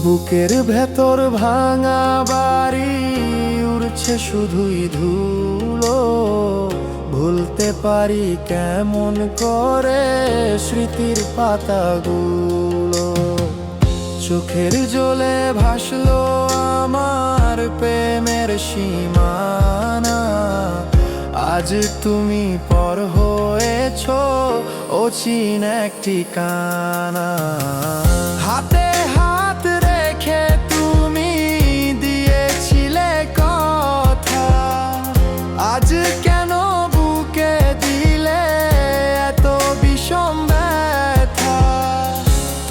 বুকের ভেতর ভাঙা বাড়ি উড়ছে শুধুই ধুলো। ভুলতে পারি কেমন করে স্মৃতির পাতাগুলো। চোখের জলে ভাসলো আমার প্রেমের সীমানা। আজ তুমি পর হয়েছো অচিন এক ঠিকানা। হাতে হাত রেখে তুমি দিয়েছিলে কথা, আজ কেন বুকে দিলে এত বিষম ব্যথা।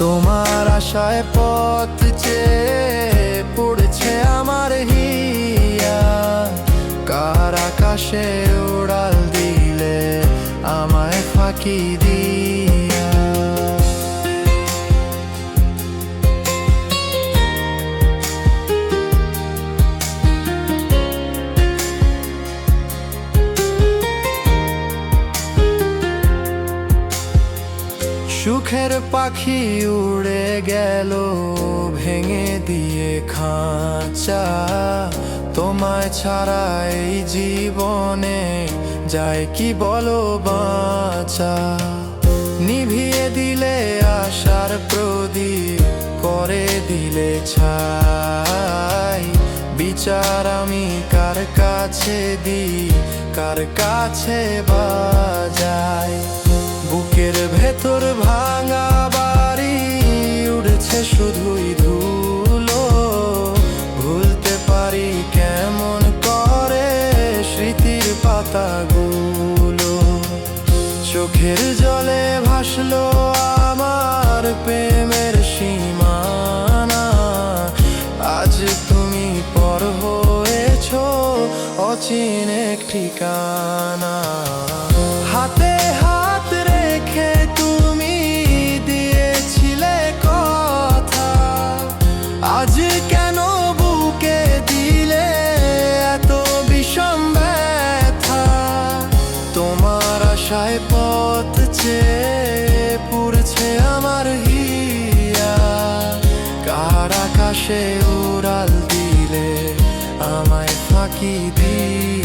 তোমার আশায় পথ চেয়ে পড়ছে আমার হিয়া। কার আকাশে উড়াল দিলে আমায় ফাঁকি দিয়া। সুখের পাখি উড়ে গেল ভেঙে দিয়ে খাঁচা। তোমায় ছাড়া এই জীবনে যায় কি বলো বাঁচা। নিভিয়ে দিলে আশার প্রদীপ, করে দিলে ছাই। বিচার আমি কার কাছে দিই, কার কাছে বাজাই। বুকের ভেতর ভাঙা বাড়ি উড়ছে শুধুই ধুলো। ভুলতে পারি কেমন করে স্মৃতির পাতাগুলো। চোখের জলে ভাসলো আমার প্রেমের সীমানা। আজ তুমি পর হয়েছো অচিন এক ঠিকানা। হাতে হাত রেখে তুমি দিয়েছিলে কথা, আজ কেন বুকে দিলে এত বিষম ব্যথা। তোমার আশায় পথ চেয়ে পুড়ছে আমার হিয়া। কার আকাশে উড়াল দিলে আমায় ফাঁকি দিয়ে।